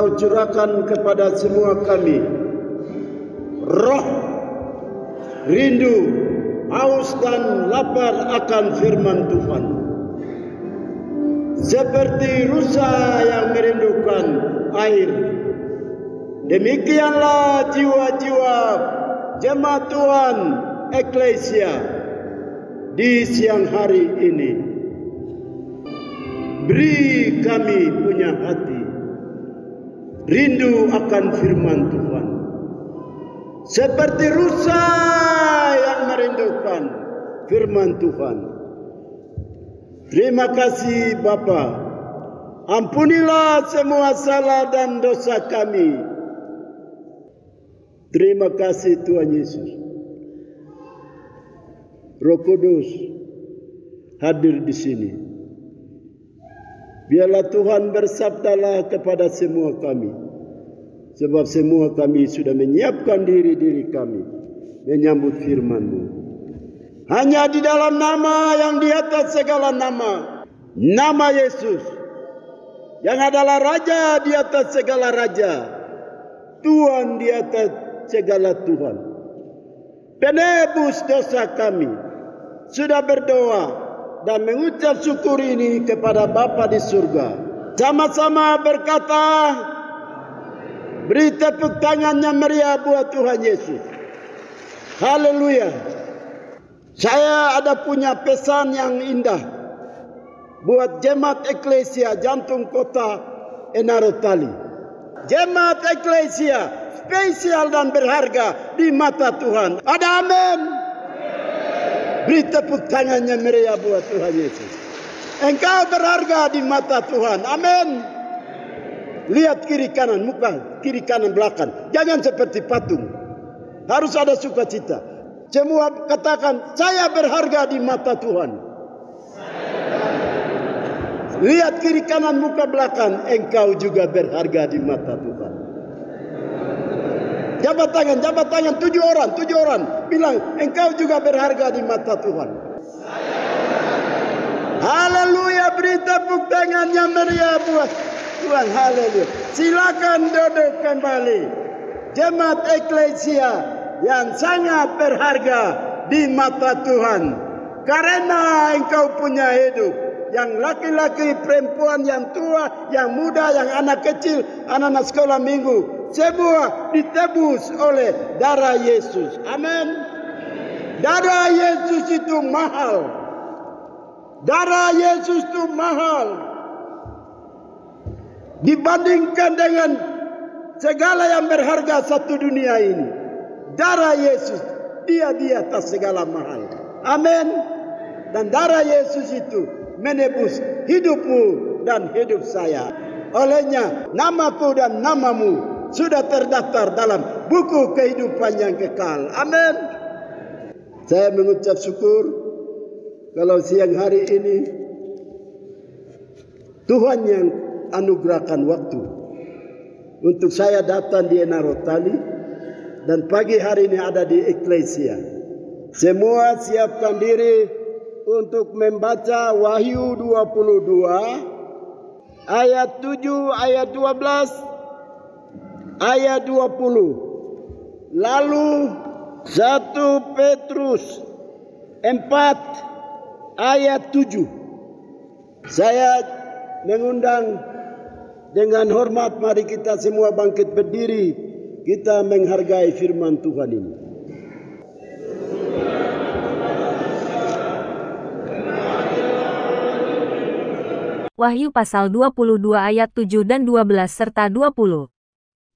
Engkau curahkan kepada semua kami roh, rindu, haus dan lapar akan firman Tuhan. Seperti rusa yang merindukan air, demikianlah jiwa-jiwa jemaat Tuhan Eklesia di siang hari ini. Beri kami punya hati rindu akan firman Tuhan, seperti rusa yang merindukan firman Tuhan. Terima kasih Bapa, ampunilah semua salah dan dosa kami. Terima kasih Tuhan Yesus. Roh Kudus hadir di sini. Biarlah Tuhan bersabdalah kepada semua kami, sebab semua kami sudah menyiapkan diri kami menyambut firman-Mu. Hanya di dalam nama yang di atas segala nama, nama Yesus, yang adalah Raja di atas segala Raja, Tuhan di atas segala Tuhan, penebus dosa kami, sudah berdoa dan mengucap syukur ini kepada Bapa di surga. Sama-sama berkata, beri tepuk tangan yang meriah buat Tuhan Yesus. Haleluya. Saya ada punya pesan yang indah buat jemaat Eklesia Jantung Kota Enarotali. Jemaat Eklesia spesial dan berharga di mata Tuhan. Ada amin. Beri tepuk tangannya meriah buat Tuhan Yesus. Engkau berharga di mata Tuhan. Amin. Lihat kiri kanan, muka kiri kanan belakang. Jangan seperti patung. Harus ada sukacita. Semua katakan, saya berharga di mata Tuhan. Lihat kiri kanan, muka belakang. Engkau juga berharga di mata Tuhan. Jabat tangan 7 orang. Bilang, engkau juga berharga di mata Tuhan. Haleluya, beri tepuk tangan yang meriah buat Tuhan. Haleluya. Silakan duduk kembali. Jemaat Eklesia yang sangat berharga di mata Tuhan. Karena engkau punya hidup. Yang laki-laki, perempuan, yang tua, yang muda, yang anak kecil, anak-anak sekolah minggu. Semua ditebus oleh darah Yesus. Amin. Darah Yesus itu mahal. Darah Yesus itu mahal. Dibandingkan dengan segala yang berharga satu dunia ini. Darah Yesus, dia di atas segala mahal. Amin. Dan darah Yesus itu menebus hidupmu dan hidup saya. Olehnya namaku dan namamu sudah terdaftar dalam buku kehidupan yang kekal. Amin. Saya mengucap syukur kalau siang hari ini Tuhan yang anugerahkan waktu untuk saya datang di Enarotali dan pagi hari ini ada di Eklesia. Semua siapkan diri untuk membaca Wahyu 22 ayat 7, ayat 12, ayat 20. Lalu 1 Petrus 4 ayat 7. Saya mengundang dengan hormat, mari kita semua bangkit berdiri. Kita menghargai firman Tuhan ini. Wahyu pasal 22 ayat 7 dan 12 serta 20.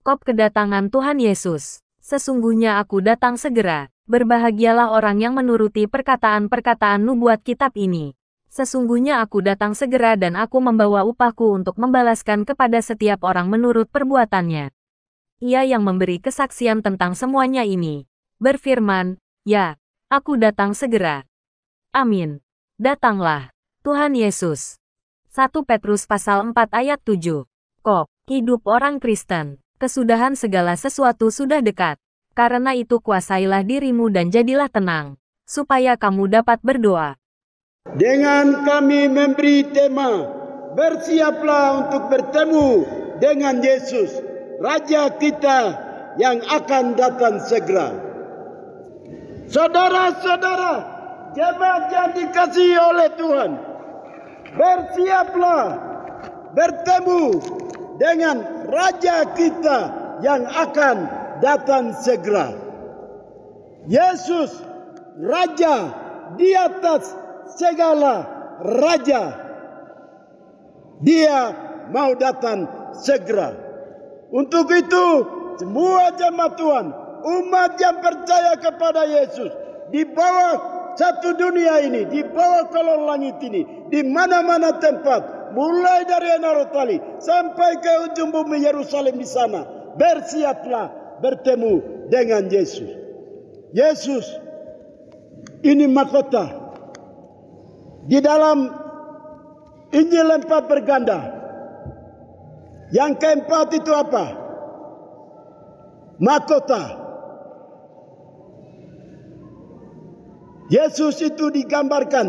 Kop kedatangan Tuhan Yesus. Sesungguhnya aku datang segera. Berbahagialah orang yang menuruti perkataan-perkataan nubuat kitab ini. Sesungguhnya aku datang segera dan aku membawa upahku untuk membalaskan kepada setiap orang menurut perbuatannya. Ia yang memberi kesaksian tentang semuanya ini berfirman, ya, aku datang segera. Amin. Datanglah, Tuhan Yesus. 1 Petrus pasal 4 ayat 7. Kop, hidup orang Kristen. Kesudahan segala sesuatu sudah dekat. Karena itu kuasailah dirimu dan jadilah tenang, supaya kamu dapat berdoa. Dengan kami memberi tema, bersiaplah untuk bertemu dengan Yesus, Raja kita yang akan datang segera. Saudara-saudara, jemaat yang dikasihi oleh Tuhan, bersiaplah bertemu dengan Raja kita yang akan datang segera. Yesus, Raja di atas segala raja. Dia mau datang segera. Untuk itu, semua jemaat Tuhan, umat yang percaya kepada Yesus, di bawah satu dunia ini, di bawah kolong langit ini, di mana-mana tempat, mulai dari Enarotali sampai ke ujung bumi Yerusalem di sana, bersiaplah bertemu dengan Yesus. Yesus ini mahkota. Di dalam Injil 4 berganda, yang keempat itu apa? Mahkota. Yesus itu digambarkan,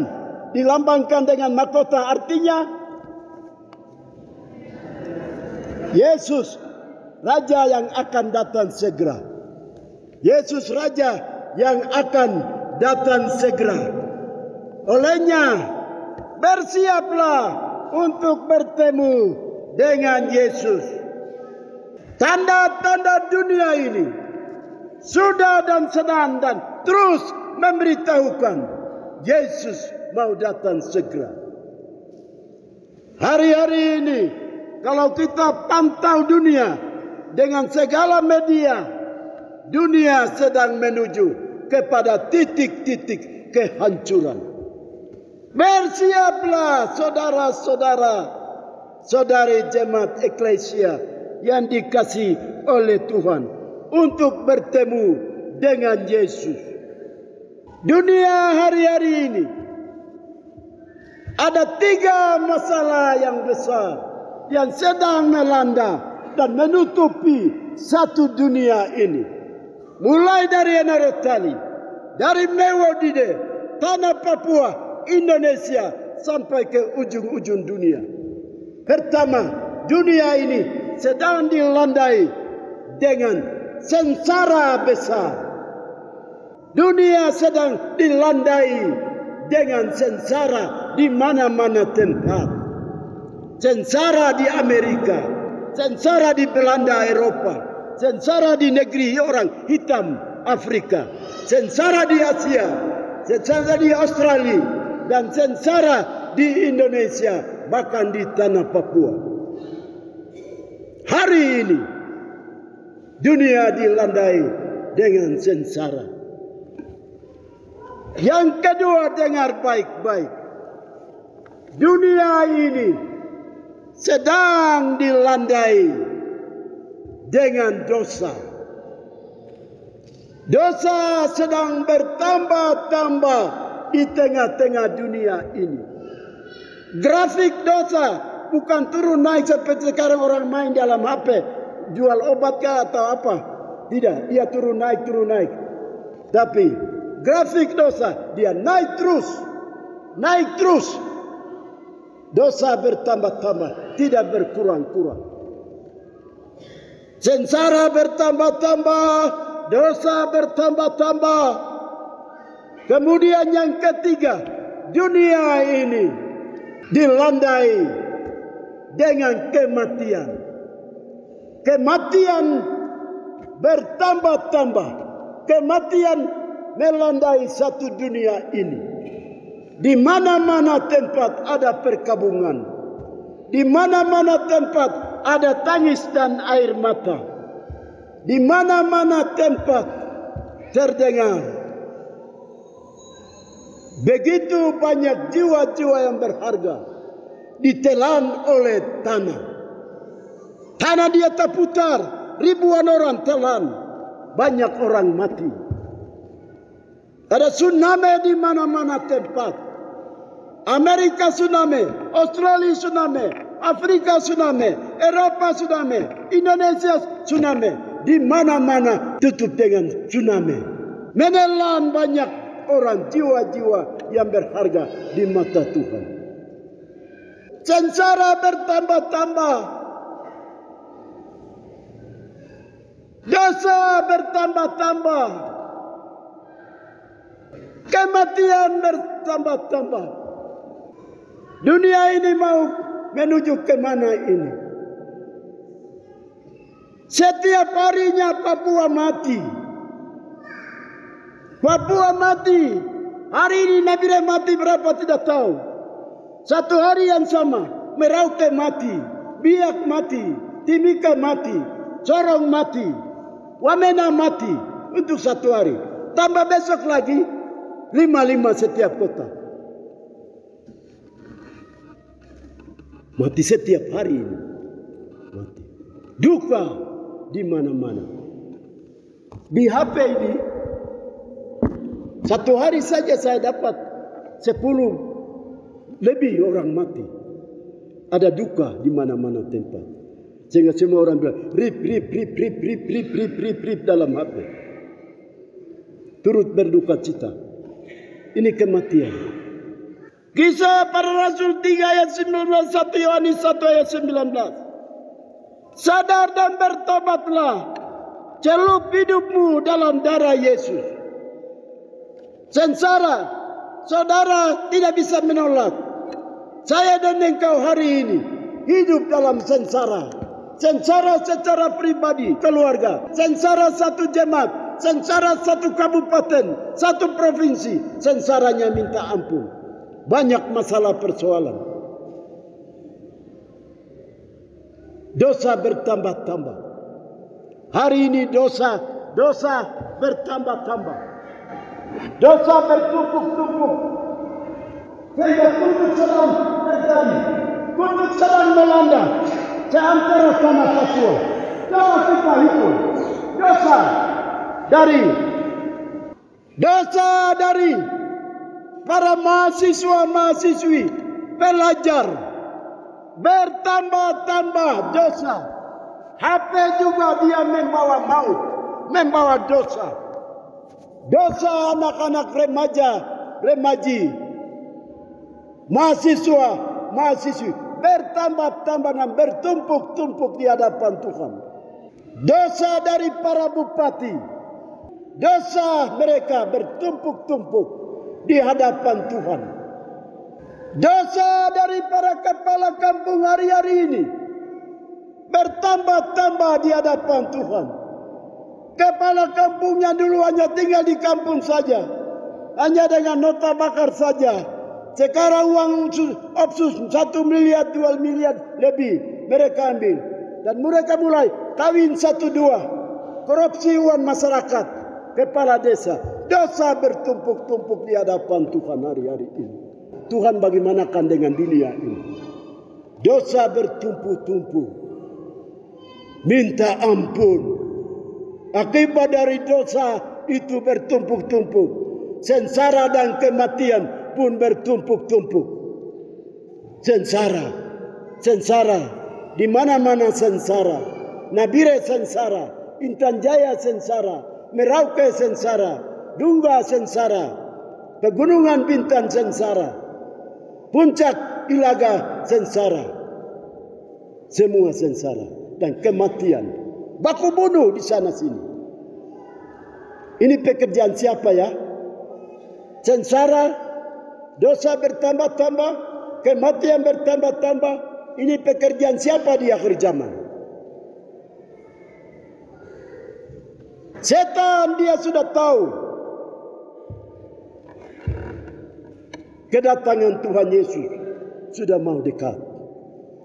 dilambangkan dengan mahkota, artinya Yesus Raja yang akan datang segera. Yesus Raja yang akan datang segera. Olehnya, bersiaplah untuk bertemu dengan Yesus. Tanda-tanda dunia ini sudah dan sedang dan terus memberitahukan Yesus mau datang segera. Hari-hari ini, kalau kita pantau dunia dengan segala media, dunia sedang menuju kepada titik-titik kehancuran. Bersiaplah saudara-saudara, saudari jemaat eklesia yang dikasihi oleh Tuhan untuk bertemu dengan Yesus. Dunia hari-hari ini ada 3 masalah yang besar yang sedang melanda dan menutupi satu dunia ini. Mulai dari Enarotali, dari Mewodide, tanah Papua, Indonesia, sampai ke ujung-ujung dunia. Pertama, dunia ini sedang dilandai dengan sengsara besar. Dunia sedang dilandai dengan sengsara di mana-mana tempat. Sengsara di Amerika, sengsara di Belanda, Eropa, sengsara di negeri orang hitam Afrika, sengsara di Asia, sengsara di Australia, dan sengsara di Indonesia, bahkan di tanah Papua. Hari ini dunia dilandai dengan sengsara. Yang kedua, dengar baik-baik. Dunia ini sedang dilandai dengan dosa. Dosa sedang bertambah-tambah di tengah-tengah dunia ini. Grafik dosa bukan turun naik seperti sekarang orang main dalam HP, jual obat kah atau apa. Tidak, dia turun naik. Tapi grafik dosa dia naik terus. Dosa bertambah-tambah, tidak berkurang-kurang. Sengsara bertambah-tambah, dosa bertambah-tambah. Kemudian yang ketiga, dunia ini dilandai dengan kematian. Kematian bertambah-tambah. Kematian melandai satu dunia ini. Di mana-mana tempat ada perkabungan. Di mana-mana tempat ada tangis dan air mata. Di mana-mana tempat terdengar begitu banyak jiwa-jiwa yang berharga ditelan oleh tanah. Tanah dia terputar, ribuan orang telan, banyak orang mati. Ada tsunami di mana-mana tempat. Amerika tsunami, Australia tsunami, Afrika tsunami, Eropa tsunami, Indonesia tsunami. Di mana-mana tutup dengan tsunami. Menelan banyak orang, jiwa-jiwa yang berharga di mata Tuhan. Sengsara bertambah-tambah. Dosa bertambah-tambah. Kematian bertambah-tambah. Dunia ini mau menuju kemana ini? Setiap harinya Papua mati. Papua mati. Hari ini Nabire mati berapa tidak tahu. Satu hari yang sama. Merauke mati. Biak mati. Timika mati. Sorong mati. Wamena mati. Untuk satu hari. Tambah besok lagi. 5 setiap kota. Mati setiap hari ini. Mati. Duka di mana-mana. Di HP ini. Satu hari saja saya dapat 10 lebih orang mati. Ada duka di mana-mana tempat. Sehingga semua orang bilang, rip dalam HP. Turut berduka cita. Ini kematian. Kisah para Rasul 3 ayat 19, 1 Yohanes 1 ayat 19. Sadar dan bertobatlah. Celup hidupmu dalam darah Yesus. Sengsara, saudara tidak bisa menolak. Saya dan engkau hari ini hidup dalam sengsara. Sengsara secara pribadi, keluarga. Sengsara satu jemaat. Sengsara satu kabupaten, satu provinsi. Sengsaranya minta ampun. Banyak masalah persoalan. Dosa bertambah-tambah. Hari ini dosa bertambah-tambah. Dosa bertumpuk-tumpuk. Sehingga kutuk sedang terjadi. Kutuk sedang melanda. Seantara tanah Papua. Jangan kita hitung. Dosa dari para mahasiswa-mahasiswi. Pelajar. Bertambah-tambah dosa. HP juga dia membawa maut. Membawa dosa. Dosa anak-anak remaji, mahasiswa, mahasiswi bertambah-tambah dan bertumpuk-tumpuk di hadapan Tuhan. Dosa dari para bupati, dosa mereka bertumpuk-tumpuk di hadapan Tuhan. Dosa dari para kepala kampung hari-hari ini bertambah-tambah di hadapan Tuhan. Kepala kampungnya dulu hanya tinggal di kampung saja. Hanya dengan nota bakar saja. Sekarang uang opsus 1 miliar, 2 miliar lebih mereka ambil. Dan mereka mulai kawin 1-2. Korupsi uang masyarakat. Kepala desa. Dosa bertumpuk-tumpuk di hadapan Tuhan hari-hari ini. Tuhan bagaimanakan dengan dunia ini? Dosa bertumpuk-tumpuk. Minta ampun. Akibat dari dosa itu bertumpuk-tumpuk. Sengsara dan kematian pun bertumpuk-tumpuk. Sengsara. Di mana-mana sengsara. Nabire sengsara. Intan Jaya sengsara. Merauke sengsara. Dungga sengsara. Pegunungan Bintan sengsara. Puncak Ilaga sengsara. Semua sengsara. Dan kematian. Baku bunuh di sana sini. Ini pekerjaan siapa ya? Sengsara, dosa bertambah-tambah, kematian bertambah-tambah. Ini pekerjaan siapa di akhir zaman? Setan dia sudah tahu. Kedatangan Tuhan Yesus sudah mau dekat.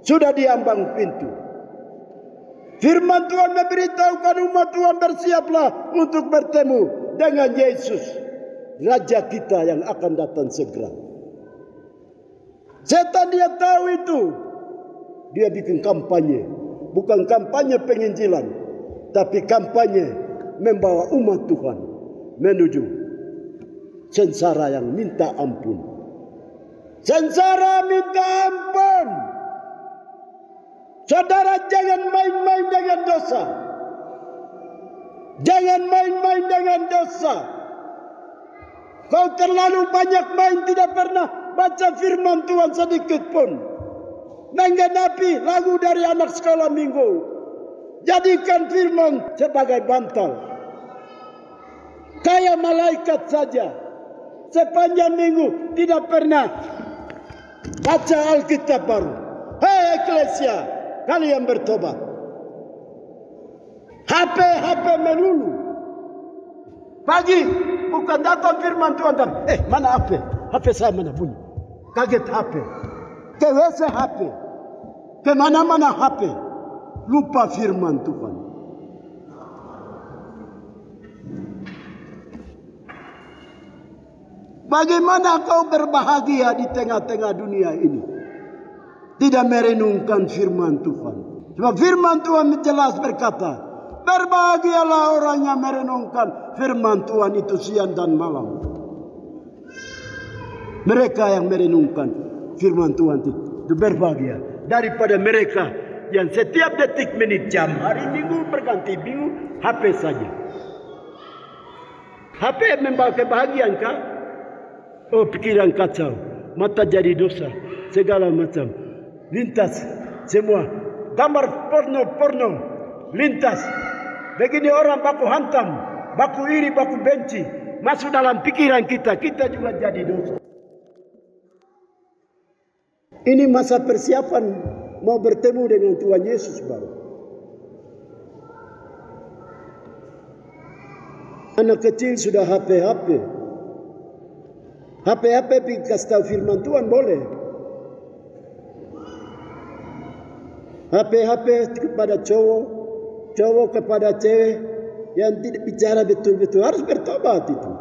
Sudah diambang pintu. Firman Tuhan memberitahukan umat Tuhan bersiaplah untuk bertemu dengan Yesus. Raja kita yang akan datang segera. Setan dia tahu itu. Dia bikin kampanye. Bukan kampanye penginjilan. Tapi kampanye membawa umat Tuhan menuju sengsara yang minta ampun. Sengsara minta ampun. Saudara jangan main-main dengan dosa. Jangan main-main dengan dosa. Kau terlalu banyak main tidak pernah baca firman Tuhan sedikit pun. Menggenapi lagu dari anak sekolah minggu. Jadikan firman sebagai bantal. Kayak malaikat saja. Sepanjang minggu tidak pernah baca Alkitab baru. Hei eklesia, kalian bertobat. HP melulu. Pagi bukan datang firman Tuhan dan mana HP? HP saya mana bunyi? Kaget HP. Ke WC HP. Kemana-mana HP. Lupa firman Tuhan. Bagaimana kau berbahagia di tengah-tengah dunia ini? Tidak merenungkan firman Tuhan. Sebab firman Tuhan jelas berkata, berbahagialah orang yang merenungkan firman Tuhan itu siang dan malam. Mereka yang merenungkan firman Tuhan itu berbahagia. Daripada mereka yang setiap detik, menit, jam, hari, minggu, berganti minggu, HP saja. HP membawa kebahagiaan kah? Oh, pikiran kacau, mata jadi dosa, segala macam. Lintas, semua. Gambar porno, lintas. Begini orang baku hantam, baku iri, baku benci. Masuk dalam pikiran kita juga jadi dosa. Ini masa persiapan mau bertemu dengan Tuhan Yesus baru. Anak kecil sudah HP. HP kasih tahu firman Tuhan boleh. HP kepada cowok kepada cewek yang tidak bicara betul-betul harus bertobat itu.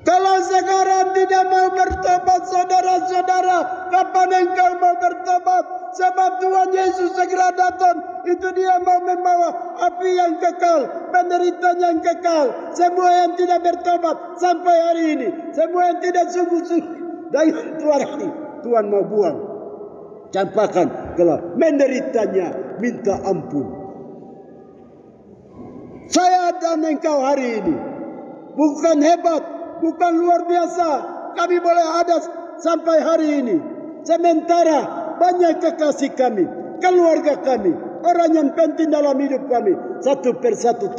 Kalau sekarang tidak mau bertobat, saudara-saudara, kapan engkau mau bertobat? Sebab Tuhan Yesus segera datang. Itu dia mau membawa api yang kekal, penderitaan yang kekal. Semua yang tidak bertobat sampai hari ini, semua yang tidak sungguh-sungguh dengan Tuhan ini, Tuhan mau buang, campakkan gelap, menderitanya minta ampun. Saya dan engkau hari ini bukan hebat, bukan luar biasa. Kami boleh ada sampai hari ini. Sementara banyak kekasih kami, keluarga kami, orang yang penting dalam hidup kami, satu persatu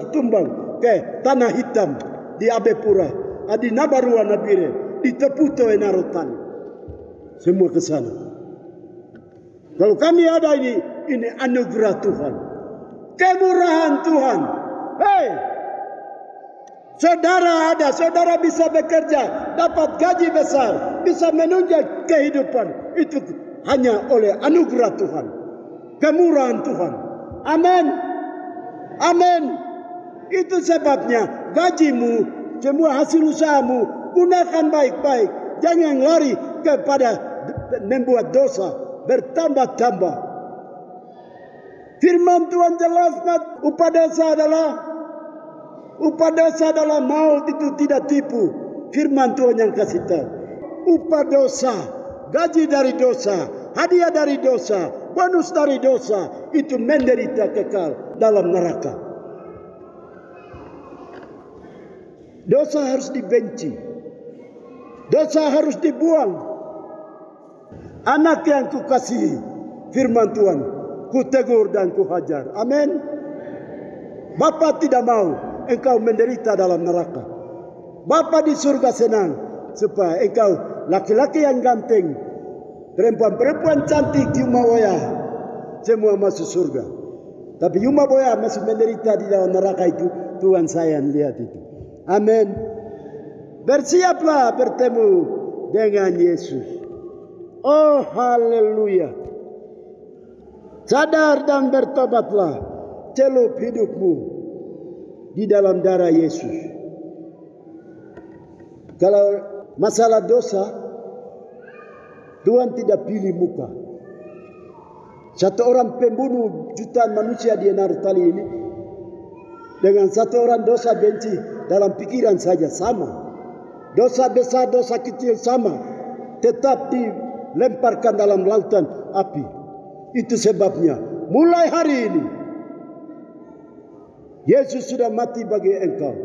tumbang ke tanah hitam di Abepura, di Nabarua Nabire, di Teputo Enarotan. Semua ke sana. Kalau kami ada ini anugerah Tuhan, kemurahan Tuhan. Hei, saudara ada, saudara bisa bekerja, dapat gaji besar, bisa menunjang kehidupan. Itu hanya oleh anugerah Tuhan, kemurahan Tuhan. Amin. Amin. Itu sebabnya gajimu, semua hasil usahamu, gunakan baik-baik. Jangan lari kepada membuat dosa bertambah-tambah. Firman Tuhan jelas, upah dosa adalah maut, itu tidak tipu. Firman Tuhan yang kasih tahu. Upah dosa, gaji dari dosa, hadiah dari dosa, bonus dari dosa, itu menderita kekal dalam neraka. Dosa harus dibenci. Dosa harus dibuang. Anak yang kukasihi, firman Tuhan, kutegur dan kuhajar. Amin. Bapa tidak mau engkau menderita dalam neraka. Bapa di surga senang supaya engkau laki-laki yang ganteng, perempuan-perempuan cantik di Umaboya, semua masuk surga. Tapi Umaboya masih menderita di dalam neraka itu. Tuhan sayang lihat itu. Amin. Bersiaplah bertemu dengan Yesus. Oh haleluya. Sadar dan bertobatlah. Celup hidupmu di dalam darah Yesus. Kalau masalah dosa, Tuhan tidak pilih muka. Satu orang pembunuh jutaan manusia di Narotal ini, dengan satu orang dosa benci dalam pikiran saja sama. Dosa besar, dosa kecil sama. Tetap dilemparkan dalam lautan api. Itu sebabnya mulai hari ini Yesus sudah mati bagi engkau.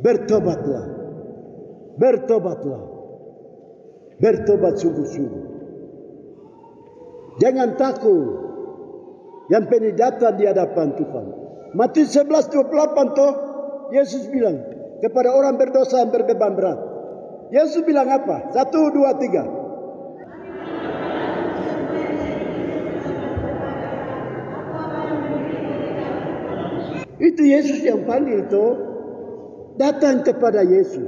Bertobatlah. Bertobatlah. Bertobat sungguh-sungguh. Jangan takut. yang penidatan di hadapan Tuhan. Matius 11:28 toh Yesus bilang kepada orang berdosa yang berbeban berat. Yesus bilang apa? 1, 2, 3. Itu Yesus yang panggil toh. Datang kepada Yesus.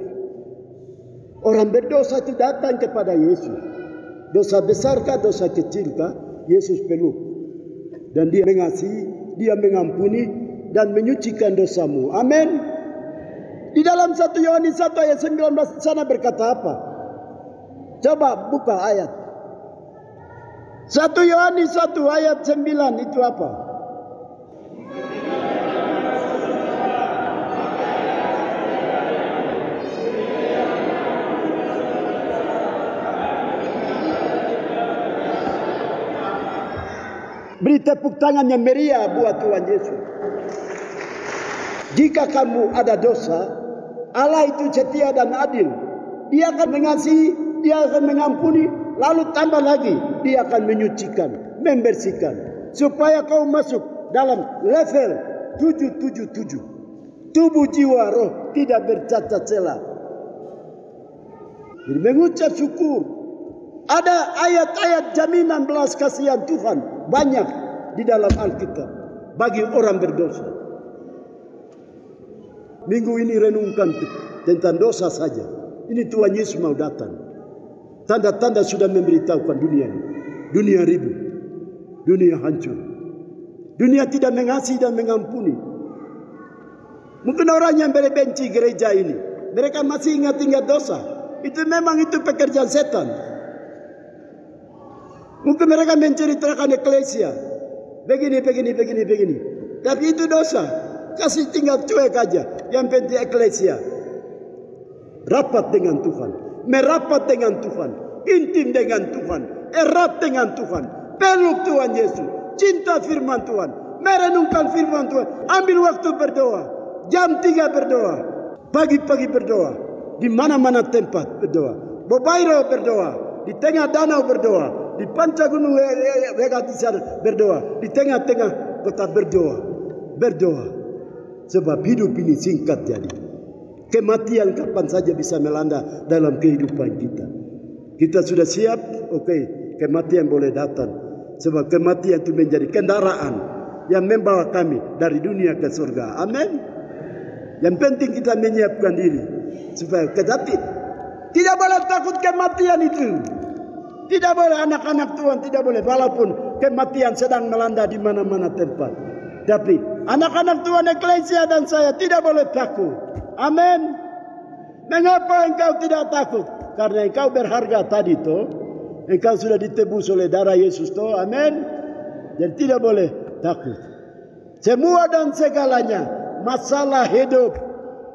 Orang berdosa itu datang kepada Yesus. Dosa besarkah, dosa kecilkah, Yesus peluk. Dan dia mengasihi, dia mengampuni, dan menyucikan dosamu. Amin. Di dalam 1 Yohanes 1 ayat 19 sana berkata apa? Coba buka ayat. 1 Yohanes 1 ayat 9 itu apa? Beri tepuk tangan yang meriah buat Tuhan Yesus. Jika kamu ada dosa, Allah itu setia dan adil. Dia akan mengasihi, dia akan mengampuni, lalu tambah lagi, dia akan menyucikan, membersihkan. Supaya kau masuk dalam level 777. Tubuh, jiwa, roh tidak bercacat celah. Jadi mengucap syukur. Ada ayat-ayat jaminan belas kasihan Tuhan banyak di dalam Alkitab bagi orang berdosa. Minggu ini renungkan tentang dosa saja. Ini Tuhan Yesus mau datang. Tanda-tanda sudah memberitahukan dunia ini. Dunia ribut. Dunia hancur. Dunia tidak mengasihi dan mengampuni. Mungkin orang yang berbenci gereja ini, mereka masih ingat-ingat dosa. Itu memang itu pekerjaan setan. Mungkin mereka menceritakan eklesia. Begini. Tapi itu dosa. Kasih tinggal cuek aja. Yang penting eklesia. Rapat dengan Tuhan. Merapat dengan Tuhan. Intim dengan Tuhan. Erat dengan Tuhan. Peluk Tuhan Yesus. Cinta firman Tuhan. Merenungkan firman Tuhan. Ambil waktu berdoa. Jam 3 berdoa. Pagi-pagi berdoa. Di mana-mana tempat berdoa. Bobairo berdoa. Di tengah danau berdoa. Di panca gunung Wega di sana berdoa. Di tengah-tengah tetap berdoa. Berdoa. Sebab hidup ini singkat jadi. Kematian kapan saja bisa melanda dalam kehidupan kita. Kita sudah siap? Oke. Kematian boleh datang. Sebab kematian itu menjadi kendaraan yang membawa kami dari dunia ke surga. Amin. Yang penting kita menyiapkan diri. Supaya tetapi tidak boleh takut kematian itu. Tidak boleh anak-anak Tuhan, tidak boleh. Walaupun kematian sedang melanda di mana-mana tempat. Tapi anak-anak Tuhan, eklesia dan saya tidak boleh takut. Amin. Mengapa engkau tidak takut? Karena engkau berharga tadi toh. Engkau sudah ditebus oleh darah Yesus toh. Amin. Dan tidak boleh takut. Semua dan segalanya. Masalah hidup.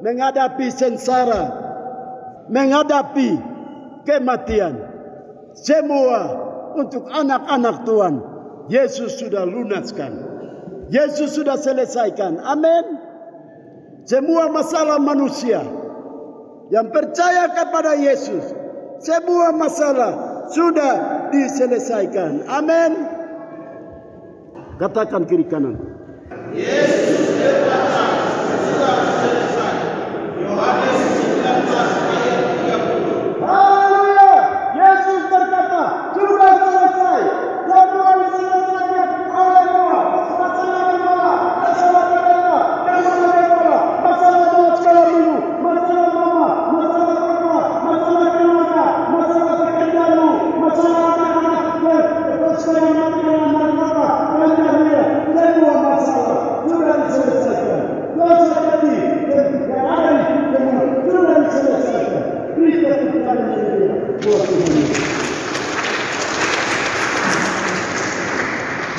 Menghadapi sengsara. Menghadapi kematian. Semua untuk anak-anak Tuhan. Yesus sudah lunaskan. Yesus sudah selesaikan. Amin. Semua masalah manusia yang percaya kepada Yesus. Semua masalah sudah diselesaikan. Amin. Katakan kiri kanan. Yesus berkata sudah selesai. Yohanes 19 ayat 30. Haleluya. Yesus berkata sudah selesai. Semua diselesaikan oleh Tuhan. Masalah gimana? Masalah pendeta, masalah dewa, masalah dalam skala minggu, masalah mama, masalah papa, masalah keluarga, masalah pekerjaanmu, masalah anak-anak, sekarang mati dengan narkoba, penjara, semua masalah sudah diselesaikan. Dosa tadi, yang ada di semua sudah diselesaikan. Beri tepuk tangan buat Tuhan.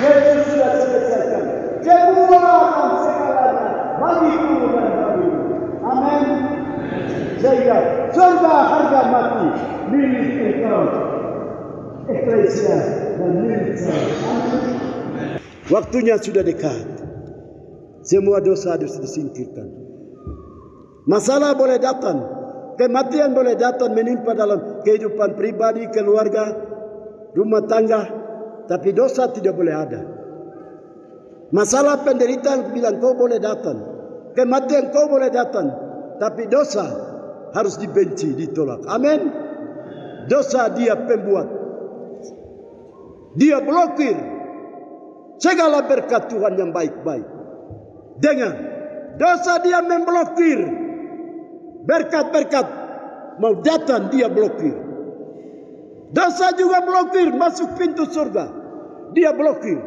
Yesus sudah selesaikan semua dan segalanya bagiku dan bagimu. Amin. Sehingga surga harga mati milik engkau, eklesia dan milik saya. Amin. Waktunya sudah dekat. Semua dosa harus disingkirkan. Masalah boleh datang, kematian boleh datang menimpa dalam kehidupan pribadi, keluarga, rumah tangga. Tapi dosa tidak boleh ada. Masalah penderitaan bilang kau boleh datang. Kematian kau boleh datang. Tapi dosa harus dibenci, ditolak. Amin. Dosa dia pembuat. Dia blokir segala berkat Tuhan yang baik-baik. Dengan dosa dia memblokir berkat-berkat mau datang, dia blokir. Dosa juga blokir masuk pintu surga. Dia blokir.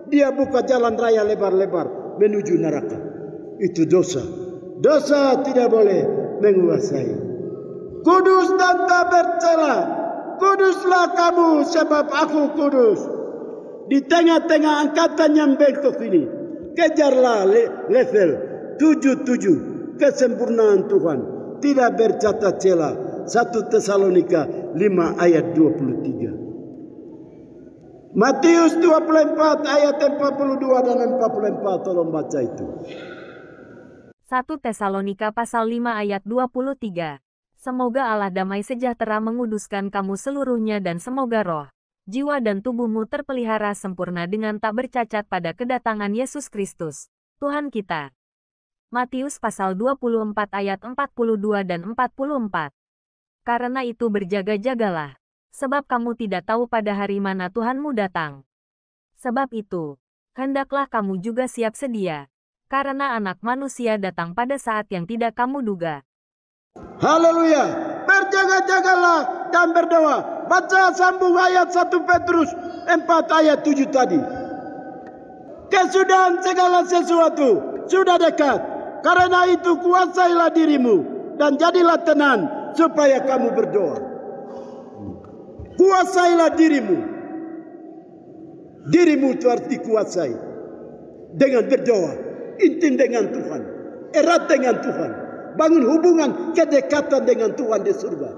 Dia buka jalan raya lebar-lebar menuju neraka. Itu dosa. Dosa tidak boleh menguasai. Kudus dan tak bercela. Kuduslah kamu sebab aku kudus. Di tengah-tengah angkatan yang bengkok ini, kejarlah level 77 kesempurnaan Tuhan. Tidak bercatat celah. 1 Tesalonika 5 ayat 23. Matius 24 ayat 42 dan 44. Tolong baca itu. 1 Tesalonika pasal 5 ayat 23. Semoga Allah damai sejahtera menguduskan kamu seluruhnya dan semoga roh, jiwa dan tubuhmu terpelihara sempurna dengan tak bercacat pada kedatangan Yesus Kristus, Tuhan kita. Matius pasal 24 ayat 42 dan 44. Karena itu berjaga-jagalah, sebab kamu tidak tahu pada hari mana Tuhanmu datang. Sebab itu, hendaklah kamu juga siap sedia, karena Anak Manusia datang pada saat yang tidak kamu duga. Haleluya. Berjaga-jagalah dan berdoa. Baca sambung ayat 1 Petrus 4 ayat 7 tadi. Kesudahan segala sesuatu sudah dekat. Karena itu kuasailah dirimu dan jadilah tenang supaya kamu berdoa. Kuasailah dirimu. Dirimu itu harus dikuasai dengan berdoa, intim dengan Tuhan, erat dengan Tuhan, bangun hubungan kedekatan dengan Tuhan di surga.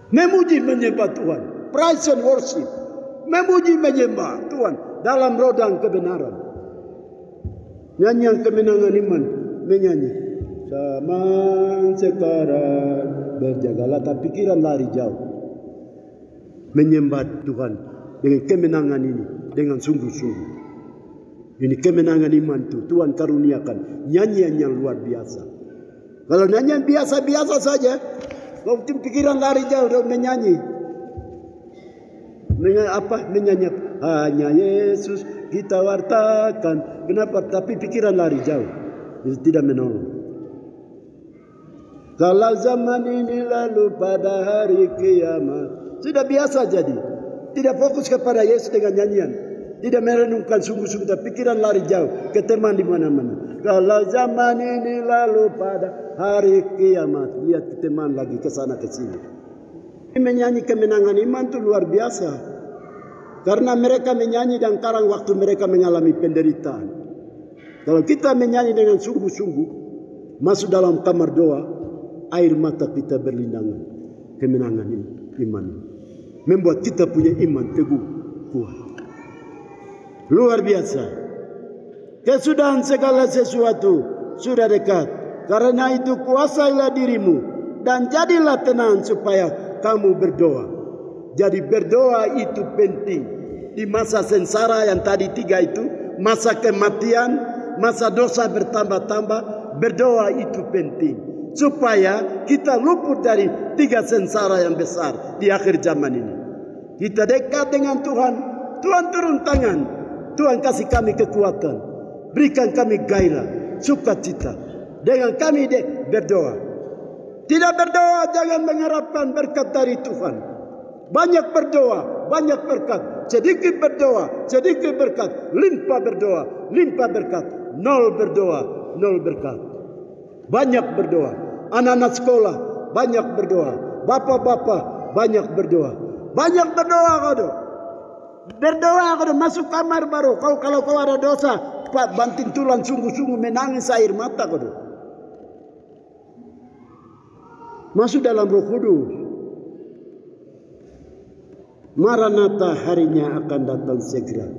Memuji menyembah Tuhan, praise and worship, memuji menyembah Tuhan dalam rodang kebenaran. Nyanyian kemenangan iman, menyanyi. Zaman sekarang berjagalah tapi pikiran lari jauh. Menyembah Tuhan dengan kemenangan ini, dengan sungguh-sungguh. Ini kemenangan iman itu Tuhan karuniakan. Nyanyian yang luar biasa. Kalau nyanyian biasa-biasa saja, kau pikiran lari jauh dan menyanyi. Menyanyi hanya Yesus kita wartakan. Kenapa? Tapi pikiran lari jauh. Itu tidak menolong. Kalau zaman ini lalu pada hari kiamat. Sudah biasa jadi. Tidak fokus kepada Yesus dengan nyanyian. Tidak merenungkan sungguh-sungguh. Pikiran lari jauh. Ke teman di mana-mana. Kalau zaman ini lalu pada hari kiamat. Lihat ke teman lagi ke sana ke sini. Menyanyi kemenangan iman itu luar biasa. Karena mereka menyanyi dan sekarang waktu mereka mengalami penderitaan. Kalau kita menyanyi dengan sungguh-sungguh. Masuk dalam kamar doa. Air mata kita berlindangan. Kemenangan iman. Membuat kita punya iman teguh. Kuat. Luar biasa. Kesudahan segala sesuatu sudah dekat. Karena itu kuasailah dirimu. Dan jadilah tenang supaya kamu berdoa. Jadi berdoa itu penting. Di masa sengsara yang tadi 3 itu. Masa kematian. Masa dosa bertambah-tambah. Berdoa itu penting. Supaya kita luput dari 3 sengsara yang besar di akhir zaman ini. Kita dekat dengan Tuhan. Tuhan turun tangan. Tuhan kasih kami kekuatan. Berikan kami gairah, sukacita. Dengan kami berdoa. Tidak berdoa jangan mengharapkan berkat dari Tuhan. Banyak berdoa, banyak berkat. Sedikit berdoa, sedikit berkat. Limpah berdoa, limpah berkat. Nol berdoa, nol berkat. Banyak berdoa. Anak-anak sekolah banyak berdoa. Bapak-bapak banyak berdoa. Banyak berdoa kau. Berdoa kau masuk kamar baru. Kalau kau ada dosa, banting tulang sungguh-sungguh menangis air mata kau. Masuk dalam Roh Kudus. Maranatha harinya akan datang segera.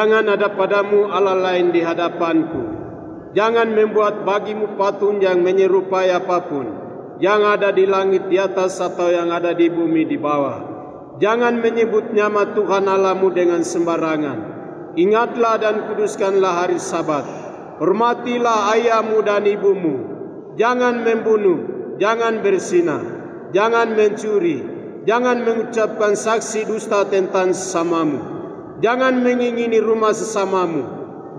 Jangan ada padamu Allah lain di hadapanku. Jangan membuat bagimu patung yang menyerupai apapun, yang ada di langit di atas atau yang ada di bumi di bawah. Jangan menyebut nama Tuhan Allahmu dengan sembarangan. Ingatlah dan kuduskanlah hari Sabat. Hormatilah ayahmu dan ibumu. Jangan membunuh, jangan berzina, jangan mencuri, jangan mengucapkan saksi dusta tentang sesamamu. Jangan mengingini rumah sesamamu.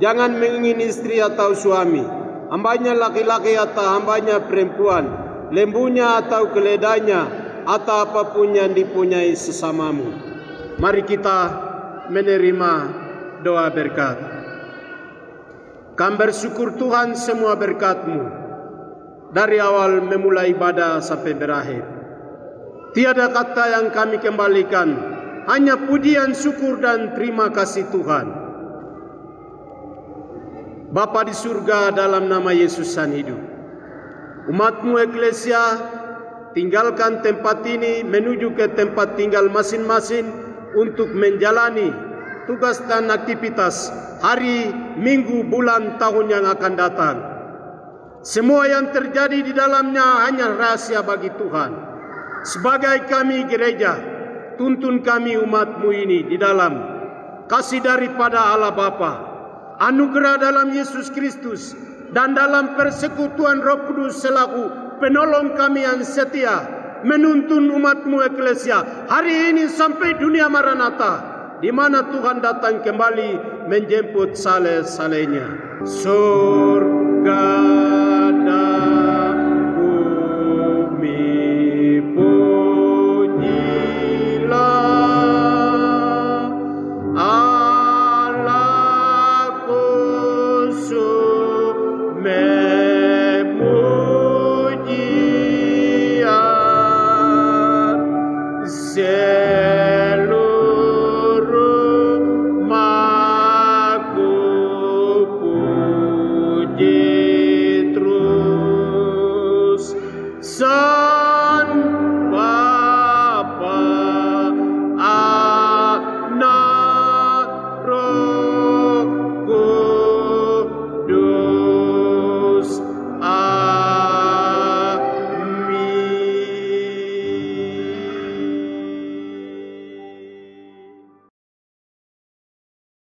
Jangan mengingini istri atau suami, hambanya laki-laki atau hambanya perempuan, lembunya atau keledainya, atau apapun yang dipunyai sesamamu. Mari kita menerima doa berkat. Kami bersyukur Tuhan semua berkat-Mu dari awal memulai ibadah sampai berakhir. Tiada kata yang kami kembalikan, hanya pujian, syukur dan terima kasih Tuhan. Bapa di surga, dalam nama Yesus Sang Hidup, umat-Mu eklesia tinggalkan tempat ini menuju ke tempat tinggal masing-masing untuk menjalani tugas dan aktivitas hari, minggu, bulan, tahun yang akan datang. Semua yang terjadi di dalamnya hanya rahasia bagi Tuhan. Sebagai kami gereja, tuntun kami umat-Mu ini di dalam kasih daripada Allah Bapa, anugerah dalam Yesus Kristus, dan dalam persekutuan Roh Kudus selaku penolong kami yang setia, menuntun umat-Mu eklesia hari ini sampai dunia Maranatha, di mana Tuhan datang kembali menjemput saleh-salehnya. Surga dan bumi pujilah Allah khusus memujian seluruh makhluk puji terus.